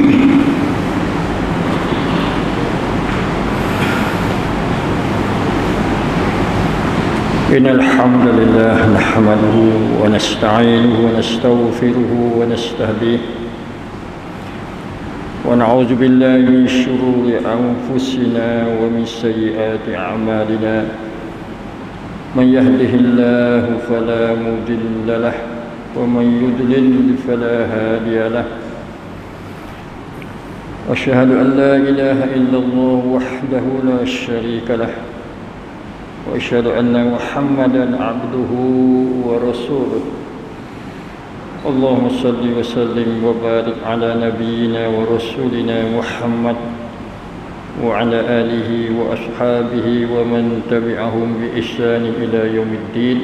إن الحمد لله نحمده ونستعينه ونستغفره ونستهديه ونعوذ بالله من شرور أنفسنا ومن سيئات أعمالنا من يهده الله فلا مضل له ومن يضلل فلا هادي له وأشهد أن لا إله إلا الله وحده لا شريك له وأشهد أن محمدا عبده ورسوله اللهم صل وسلم وبارك على نبينا ورسولنا محمد وعلى آله وأصحابه ومن تبعهم بإحسان إلى يوم الدين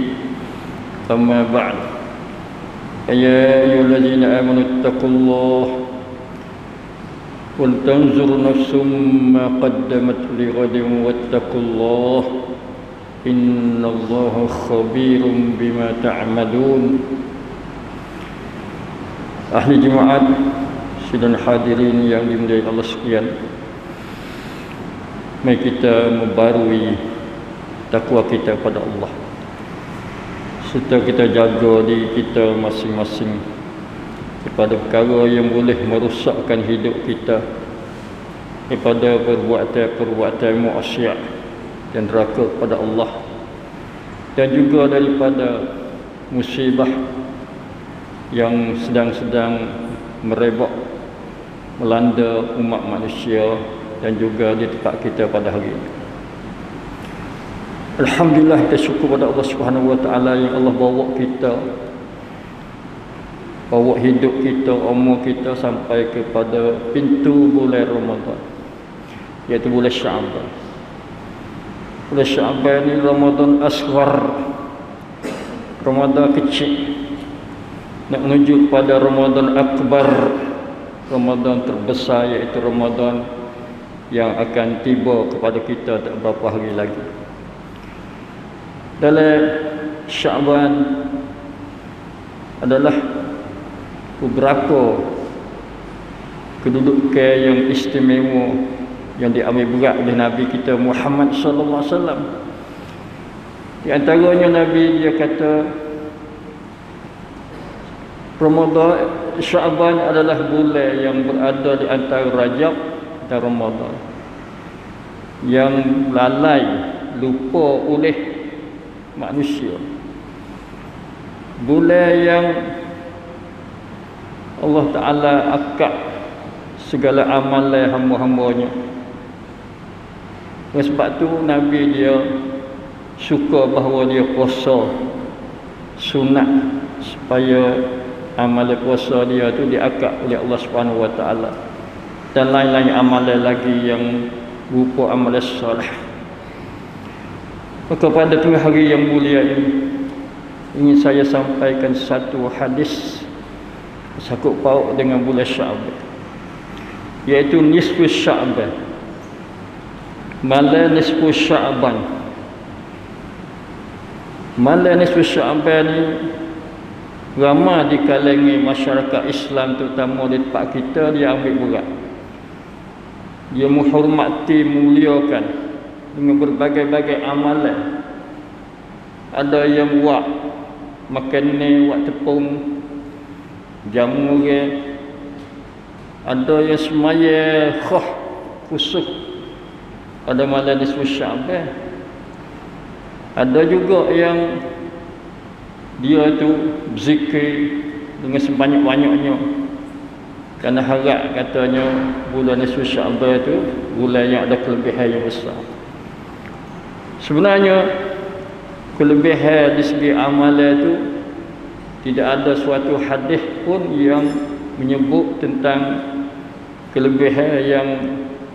أما بعد يا أيها الذين آمنوا اتقوا الله ولتنظر نفس ما قدمت لغد واتقوا الله إن الله خبير بما تعملون. Ahli jemaat sidang hadirin yang dimuliai Allah sekalian, mari kita membarui takwa kita pada Allah serta kita jaga diri kita masing-masing daripada perkara yang boleh merosakkan hidup kita, daripada perbuatan maksiat dan neraka kepada Allah, dan juga daripada musibah yang sedang merebak melanda umat manusia dan juga di tempat kita pada hari ini. Alhamdulillah, kita syukur pada Allah Subhanahu Wa Taala yang Allah bawa hidup kita, umur kita sampai kepada pintu bulan Ramadan, iaitu bulan Syaban. Bulan Syaban ini Ramadan Asghar, Ramadan kecil, nak menuju kepada Ramadan Akbar, Ramadan terbesar, iaitu Ramadan yang akan tiba kepada kita tak berapa hari lagi. Dalam Syaban adalah beberapa kedudukan yang istimewa yang diambil berat oleh Nabi kita Muhammad sallallahu alaihi wasallam. Di antaranya Nabi dia kata Ramadan Syaban adalah bulan yang berada di antara Rajab dan Ramadan, yang lalai lupa oleh manusia, bulan yang Allah Ta'ala akad segala amalan hamba-hambanya. Sebab tu Nabi dia suka bahawa dia puasa sunat supaya amalan puasa dia tu diakad oleh Allah Subhanahu Wa Taala, dan lain-lain amalan lagi yang berupa amalan soleh. Maka pada tengah hari yang mulia ini ingin saya sampaikan satu hadis sakut paut dengan bulan Syaban, iaitu nisfu Syaban, malam nisfu Syaban. Malam nisfu Syaban ni ramai di kalangan masyarakat Islam, terutama di tempat kita, dia ambil berat. Dia menghormati, muliakan dengan berbagai-bagai amalan. Ada yang buat makan ni, buat tepung, jamu ke, ada yang semaya khusus pada malam nisfu Syaban. Ada juga yang dia tu berzikir dengan sebanyak-banyaknya, kerana harap katanya bulan nisfu Syaban tu bulan yang ada kelebihan yang besar. Sebenarnya kelebihan di segi amalan tu tidak ada suatu hadis pun yang menyebut tentang kelebihan yang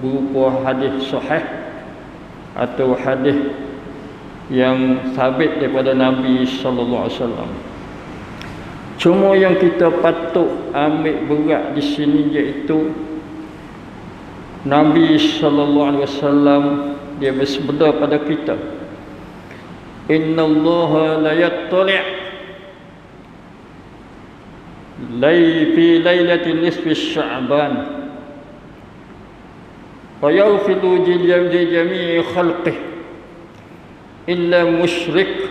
berupa hadis sahih atau hadis yang sabit daripada Nabi sallallahu alaihi wasallam. Cuma yang kita patut ambil berat di sini iaitu Nabi sallallahu alaihi wasallam dia bersabda pada kita, innallaha la yattali' fi lailatin nisfi Sya'ban wa yaghfiru li jami'i khalqih illa musyrik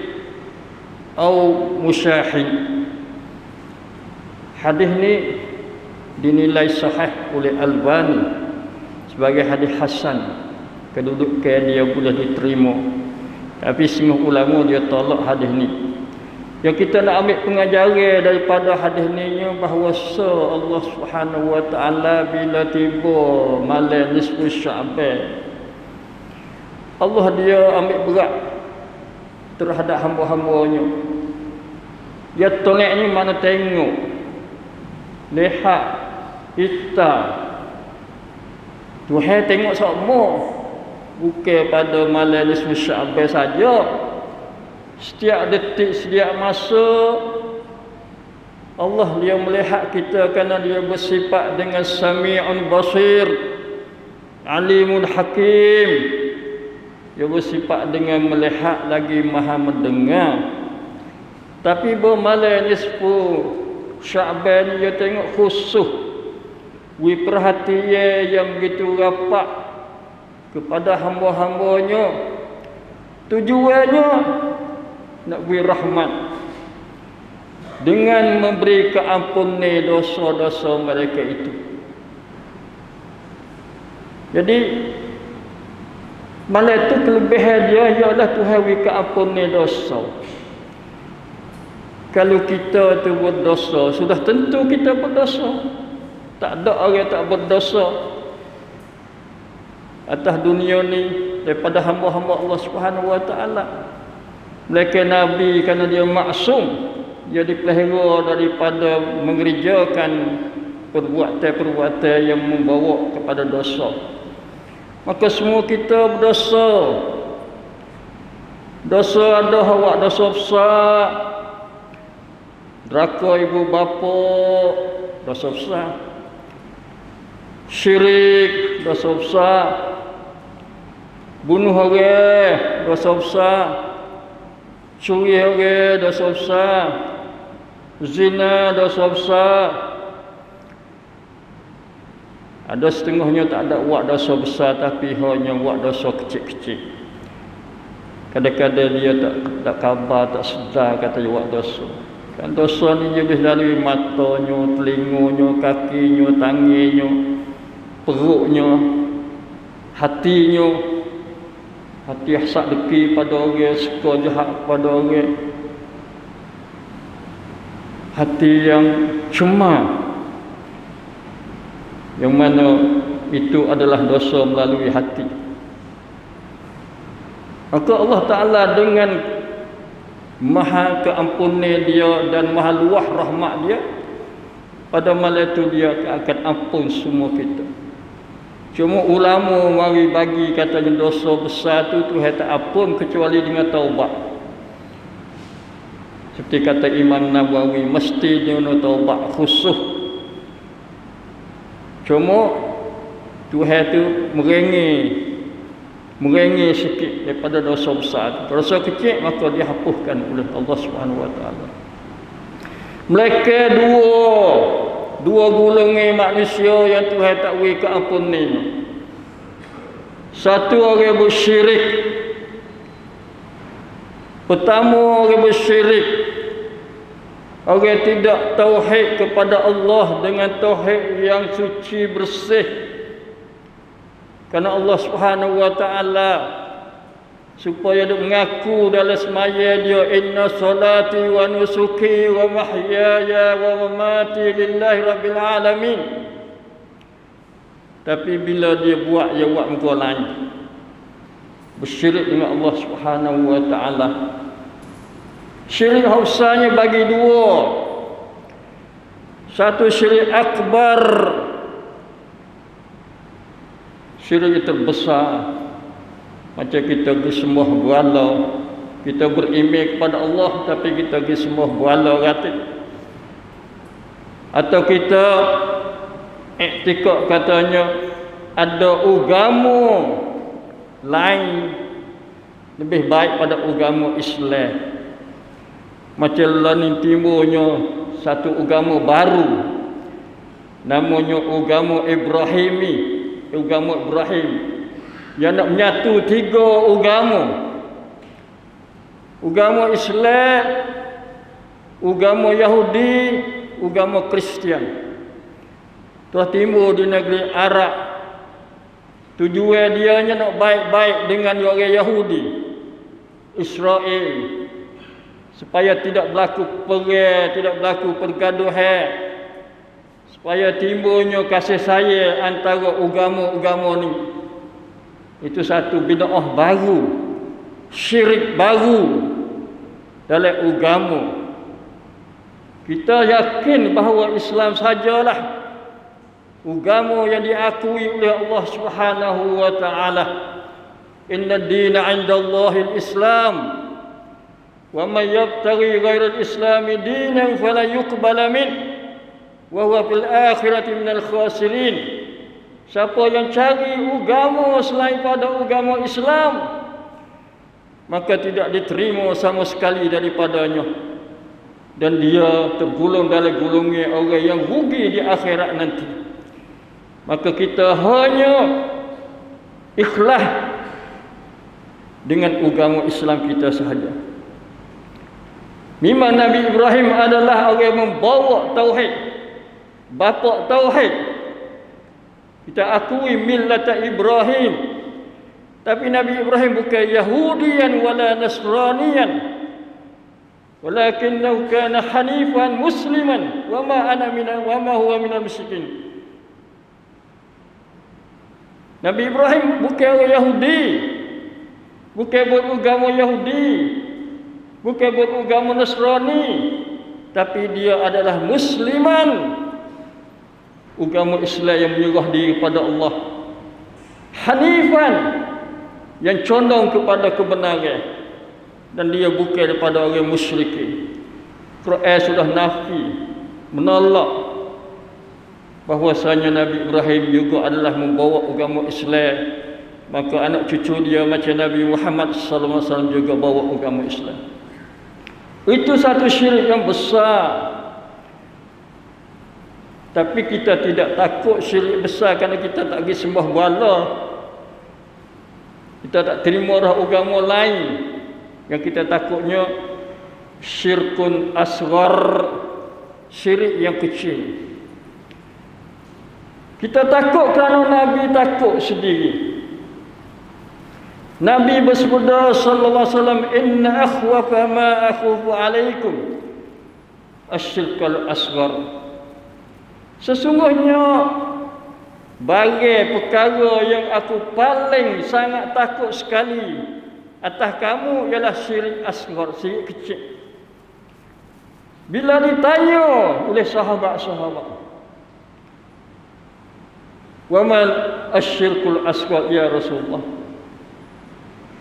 atau musyahin. Hadis ni dinilai sahih oleh Albani sebagai hadis hasan, kedudukan dia boleh diterima. Tapi setengah ulama dia tolak hadis ni. Yang kita nak ambil pengajaran daripada hadis ni bahawa Allah Subhanahu wa taala bila tiba malam nisfu Syaban, Allah dia ambil berat terhadap hamba-hambanya. Dia tolak ni mana tengok, lihat, kita Tuhan tengok semua, bukan pada malam nisfu Syaban saja. Setiap detik, setiap masa Allah dia melihat kita kerana dia bersifat dengan Sami'un Basir, Alimun Hakim. Dia bersifat dengan melihat lagi Maha mendengar. Tapi bermalam nisfu Syaban dia tengok khusus perhatian yang begitu rapat kepada hamba-hambanya. Tujuannya nak beri rahmat dengan memberi keampunan dosa-dosa mereka itu. Jadi malam itu kelebihan dia ialah Tuhan beri keampunan dosa. Kalau kita tu berdosa, sudah tentu kita berdosa. Tak ada orang tak berdosa atas dunia ni daripada hamba-hamba Allah Subhanahu wa taala. Mereka Nabi kerana dia maksum, dia dipelihara daripada mengerjakan perbuatan-perbuatan yang membawa kepada dosa. Maka semua kita berdosa. Dosa ada awak dosa besar, deraka ibu bapa, dosa besar. Syirik, dosa besar. Bunuh orang, dosa besar. Curi orang, dosa besar. Zina, dosa besar. Ada setengahnya tak ada buat dosa besar, tapi hanya buat dosa kecil-kecil. Kadang-kadang dia tak khabar, tak sedar kata dia buat dosa. Kan dosa ni dia boleh lalui matanya, telinganya, kakinya, tangannya, perutnya, hatinya. Hati hasad deki pada orang, suka jahat pada orang. Hati yang cema, yang mana itu adalah dosa melalui hati. Maka Allah Ta'ala dengan maha keampunan dia dan maha luah rahmat dia, pada malam itu dia akan ampun semua kita. Cuma ulama mari bagi katanya dosa besar tu Tuhan tak ampun kecuali dengan taubat. Seperti kata Imam Nawawi, mesti dia nak taubat khusus. Cuma Tuhan tu merengek sikit daripada dosa besar. Dosa kecil maka dihapuskan oleh Allah Subhanahu wa taala. Mereka dua golongan manusia yang Tuhan tak beri keampunan. Satu orang bersyirik. Pertama orang bersyirik, orang tidak tauhid kepada Allah dengan tauhid yang suci bersih. Kerana Allah Subhanahu wa taala supaya dia mengaku dalam semaya dia, inna salati wa nusuki wa mahyaya wa mamati lillahi rabbil alamin. Tapi bila dia buat muka lain, bersyirik dengan Allah Subhanahu wa taala. Syirik hausanya bagi dua. Satu syirik akbar, syirik terbesar. Macam kita pergi sembah berhala, kita beriman kepada Allah tapi kita pergi sembah berhala kata. Atau kita iktikad katanya ada agama lain lebih baik pada agama Islam. Macam lain timurnya satu agama baru namanya agama Ibrahimi. agama Ibrahim, yang nak menyatu 3 agama. Agama Islam, agama Yahudi, agama Kristian. Telah timbul di negeri Arab. Tujuan dia nak baik-baik dengan orang Yahudi, Israel, supaya tidak berlaku perang, tidak berlaku pergaduhan, supaya timbulnya kasih sayang antara agama-agama ni. Itu satu bid'ah baru, syirik baru dalam agama. Kita yakin bahawa Islam sajalah agama yang diakui oleh Allah Subhanahu wa taala. Inna ad-dina 'inda Allahil Islam. Wa man yabtaghi ghairal Islami dinan fala yuqbala min wa huwa fil akhirati minal khasirin. Siapa yang cari agama selain pada agama Islam, maka tidak diterima sama sekali daripadanya, dan dia tergolong dalam golongan orang yang rugi di akhirat nanti. Maka kita hanya ikhlas dengan agama Islam kita sahaja. Memang Nabi Ibrahim adalah orang yang membawa tauhid, bapa tauhid. Kita akui millata Ibrahim. Tapi Nabi Ibrahim bukan Yahudian wala Nasranian, walakinnahu kana hanifan musliman wa ma huwa minal musyrikin. Nabi Ibrahim bukan orang Yahudi, bukan beragama Yahudi, bukan beragama Nasrani, tapi dia adalah musliman, agama Islam yang menyerah diri kepada Allah, hanifan, yang condong kepada kebenaran, dan dia bukan daripada orang musyrikin. Quran sudah nafi, menolak bahwasanya Nabi Ibrahim juga adalah membawa agama Islam. Maka anak cucu dia macam Nabi Muhammad sallallahu alaihi wasallam juga bawa agama Islam. Itu satu syirik yang besar. Tapi kita tidak takut syirik besar kerana kita tak pergi sembah bala. Kita tak terima dah agama lain. Yang kita takutnya syirkun asghar, syirik yang kecil. Kita takut kerana Nabi takut sendiri. Nabi bersabda sallallahu alaihi wasallam, "Inna akhwafa ma akhufu alaikum asyirkul asghar." Sesungguhnya bagi perkara yang aku paling sangat takut sekali atas kamu ialah syirik asghar, syirik kecil. Bila ditanya oleh sahabat-sahabat, "Wa mal asyirkul asghar ya Rasulullah?"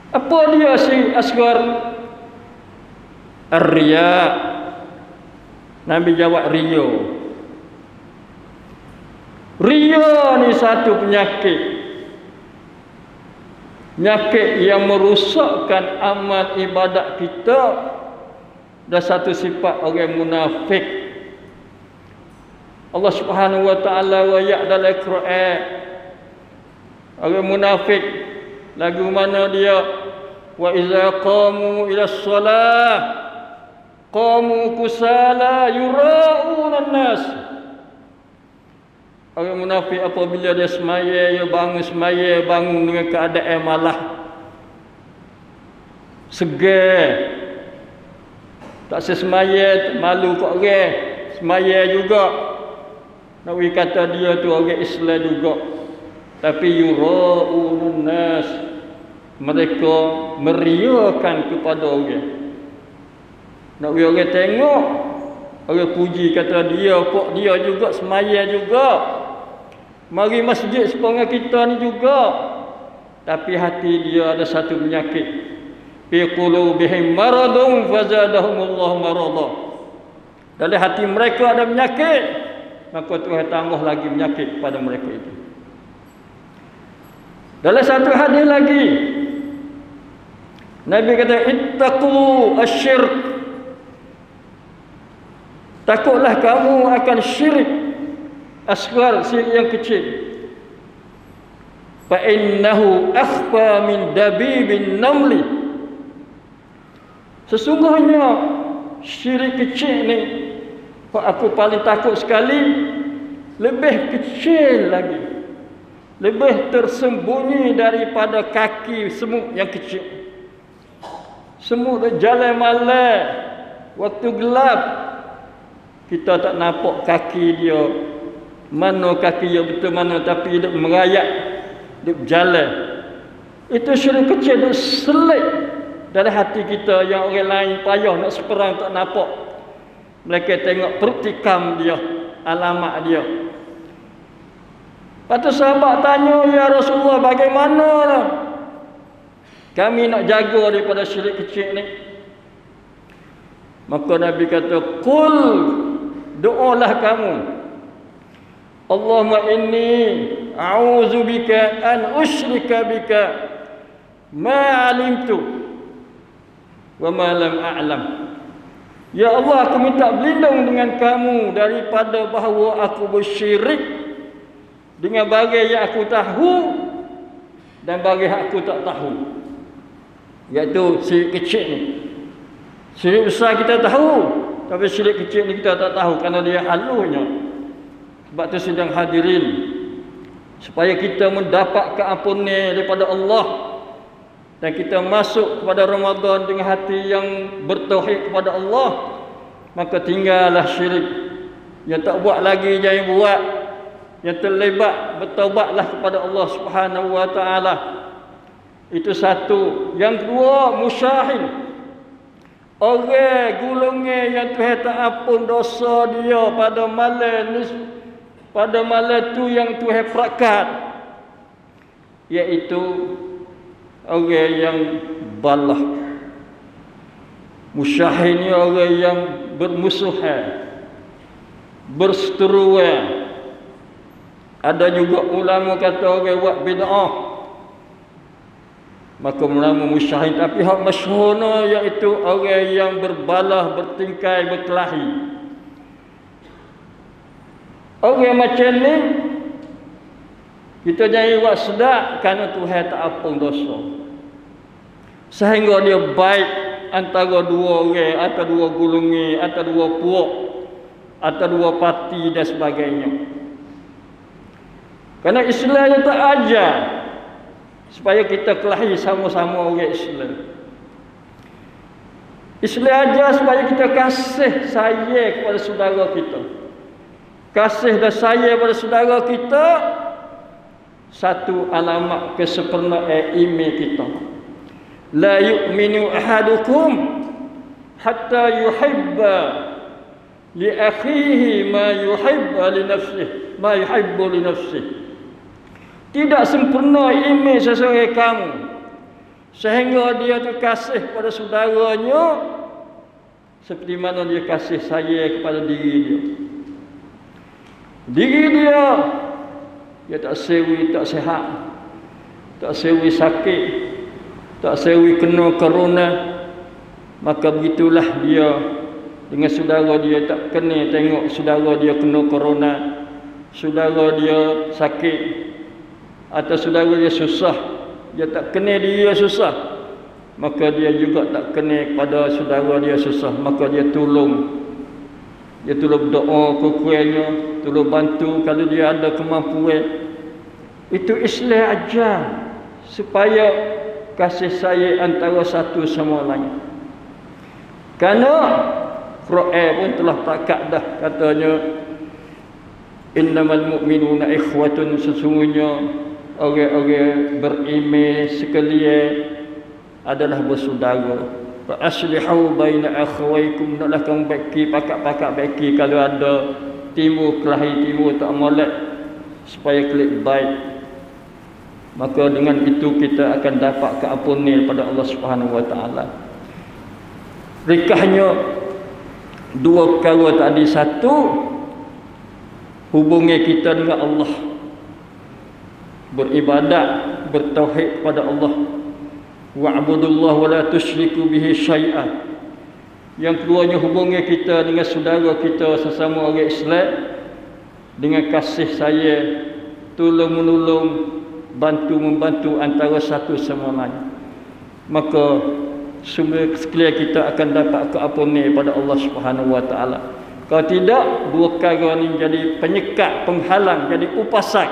Apa dia syirik asghar? Ar-riya. Nabi jawab riya. Riya ni satu penyakit. Penyakit yang merosakkan amal ibadat kita. Dan satu sifat orang munafik. Allah Subhanahu wa taala ayat dalam Quran, orang munafik lagu mana dia, wa iza qamu ila shalah qamu kusala yura'una nas. Orang munafik apabila dia semaya, dia bangun semaya, bangun dengan keadaan malah segar, tak sesemaya, malu kat orang, semaya juga. Nabi kata dia tu orang Islam juga, tapi yura'un nas, mereka meriakan kepada orang. Nak orang tengok, orang puji kata dia, kok dia juga semaya juga, mari masjid sepengah kita ni juga. Tapi hati dia ada satu penyakit, fi qulubihim maradun fazadahumullahu marada. Dalam hati mereka ada penyakit, maka Tuhan tambah lagi penyakit pada mereka itu. Dalam satu hadis lagi, Nabi kata, ittaqu asyirk. Takutlah kamu akan syirik asghar, syirik yang kecil. fa innahu akhfa min dabibin namli. Sesungguhnya syirik kecil ni, aku paling takut sekali, lebih kecil lagi, lebih tersembunyi daripada kaki semut yang kecil. Semut jalan malam waktu gelap, kita tak nampak kaki dia, mana kaki dia betul mana, tapi dia merayap, dia berjalan. Itu syirik kecil, dia selit dalam hati kita yang orang lain payah nak seperang tak nampak. Mereka tengok perut tikam dia, alamat dia. Lepas tu sahabat tanya, ya Rasulullah, bagaimana kami nak jaga daripada syirik kecil ni? Maka Nabi kata, qul, doalah kamu, Allahumma inni a'udzu bika an usyrika bika ma 'alimtu wa ma lam a'lam. Ya Allah, aku minta berlindung dengan kamu daripada bahawa aku bersyirik dengan bagai yang aku tahu dan bagai yang aku tak tahu, iaitu syirik kecil ni. Syirik besar kita tahu, tapi syirik kecil ni kita tak tahu kerana dia halunya. Sebab tu sidang hadirin, supaya kita mendapat keampunan daripada Allah dan kita masuk kepada Ramadan dengan hati yang bertauhid kepada Allah, maka tinggallah syirik. Yang tak buat lagi jangan buat. Yang terlibat, bertaubatlah kepada Allah Subhanahu wa taala. Itu satu. Yang kedua, musyahin. Orang gulungan yang Tuhan tak ampun dosa dia pada malam tu yang Tuhan perakat, iaitu orang yang balah. Musyahin ni orang yang bermusuhan, berseteruan. Ada juga ulama kata orang buat bid'ah, maka ulama musyahin. Tapi hak masyhurnya iaitu orang yang berbalah, bertingkai, berkelahi. Orang macam ni kita jangan buat sedap kerana Tuhan tak ampun dosa, sehingga dia baik antara dua orang, atau dua golongan, atau dua puak, atau dua parti dan sebagainya. Kerana Islam yang tak ajar supaya kita kelahi sama-sama orang Islam. Islam ajar supaya kita kasih sayang kepada saudara kita. Kasih dan sayang kepada saudara kita satu alamat kesempurnaan iman kita. La yu'minu ahadukum hatta yuhibba li akhihi ma yuhibba li nafsihi, ma yuhibbu li nafsihi. Tidak sempurna iman seseorang kamu sehingga dia tu kasih pada saudaranya seperti mana dia kasih sayang kepada diri dia. Diri dia tak sewi, tak sihat, tak sewi sakit, tak sewi kena corona, maka begitulah dia dengan saudara dia. Tak kena tengok saudara dia kena corona, saudara dia sakit, atau saudara dia susah, dia tak kena dia susah, maka dia juga tak kena kepada saudara dia susah, maka dia tolong doa kekurangannya, tolong bantu kalau dia ada kemampuan. Itu Islam ajar supaya kasih sayang antara satu sama lain. Kerana Quran pun telah takat dah, katanya innamal mu'minuna ikhwatun, sesungguhnya orang-orang beriman sekalian adalah bersaudara. Fa aslihu baina akhawaykum, naklah kamu baiki pakak-pakak baiki kalau ada timbul kelahi, timbul tak molek, supaya klik baik. Maka dengan itu kita akan dapat keampunan pada Allah Subhanahu wa taala. Rikahnya dua perkara tadi. Satu, hubungan kita dengan Allah, beribadat, bertauhid kepada Allah. Wa'budullah wa la tusyriku bihi syai'an. Yang keduanya, hubungan kita dengan saudara kita sesama orang Islam dengan kasih sayang, tolong menolong, bantu-membantu antara satu sama lain, maka sumber sekalian kita akan dapat keampunan pada Allah Subhanahu wa taala. Kalau tidak, dua perkara ni jadi penyekat, penghalang, jadi upasak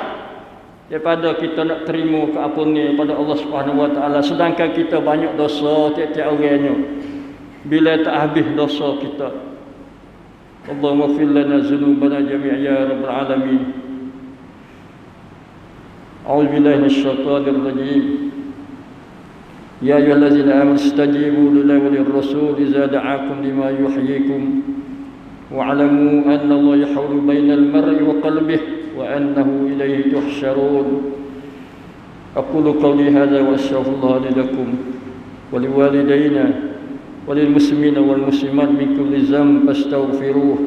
daripada kita nak terima keampunan pada Allah Subhanahu wa taala. Sedangkan kita banyak dosa tiap-tiap orangnya. Bila tak habis dosa kita. Allahumma ighfir lana dzunubana jami'an ya rabbal alamin. A'udzu billahi minasyaitonir rajim. Ya ayyuhallazina amanu istajibu lillahi walir rasul idza da'akum lima yuhyikum wa'lamu anna Allah yahulu bainal mar'i wa qalbihi wa annahu ilayhi tuhsyarun. Aqulu qawli hadza wa astaghfirullaha li lakum wa liwalidayna wa lil muslimina wal muslimat min kulli dhanbin fastaghfiruhu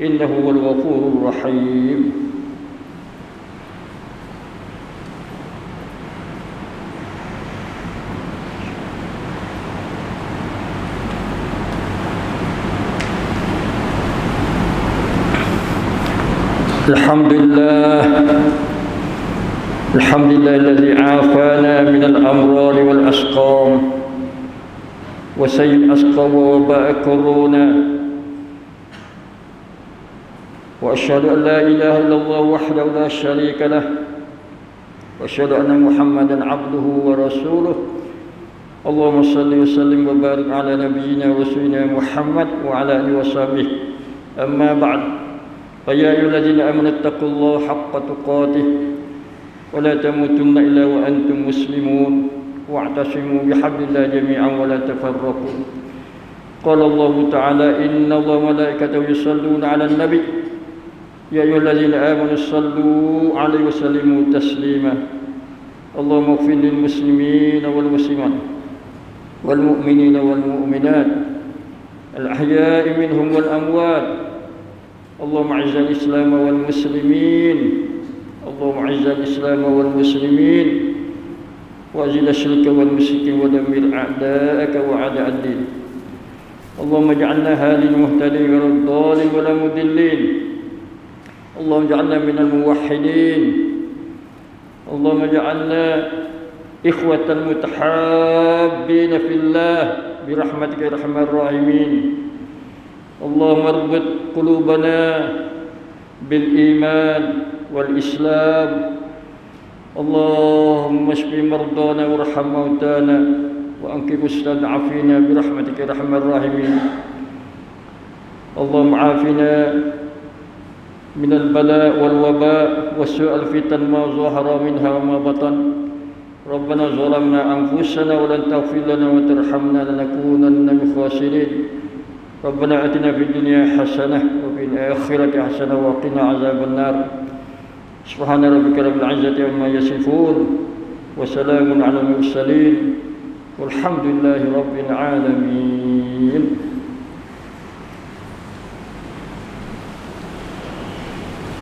innahu huwal ghafurur rahim. Alhamdulillah alladzi afana min al-amrad wal asqam wa sayyid asqam wa ba'a corona wa asyhadu an la ilaha illallah wahdahu la syarika lah wa asyhadu anna Muhammadan abduhu wa rasuluh. Allahumma salli wa sallim wa barik ala nabiyyina wa rasulina Muhammad wa ala alihi wa sahbihi. Amma ba'd. فيا أيها الذين آمنوا اتقوا الله حق تقاته ولا تموتن إلا وأنتم مسلمون واعتصموا بحبل الله جميعا ولا تفرقوا. قال الله تعالى إن الله وملائكته يصلون على النبي يا أيها الذين آمنوا صلوا عليه وسلموا تسليما. اللهم اغفر للمسلمين والمسلمات والمؤمنين والمؤمنات الأحياء منهم والأموات. اللهم اعز الإسلام والمسلمين اللهم اعز الإسلام والمسلمين وأزل الشرك والمشركين ودمر أعداءك وأعداء الدين. اللهم اجعلنا هادين مهتدين غير الضالين ولا مضلين. اللهم اجعلنا من الموحدين. اللهم اجعلنا إخوة متحابين في الله برحمتك يا أرحم الراحمين. اللهم اربط قلوبنا بالإيمان والإسلام. اللهم اشف مرضانا وارحم موتانا وأنقذ مستضعفين برحمتك يا أرحم الراحمين. اللهم عافنا من البلاء والوباء وسوء الفتن ما ظهر منها وما بطن. ربنا ظلمنا أنفسنا ولن تغفر لنا وترحمنا لنكونن من الخاسرين. ربنا آتنا في الدنيا حسنة وفي الآخرة حسنة وقنا عذاب النار. سبحان ربك رب العزة عما يصفون وسلام على المرسلين والحمد لله رب العالمين.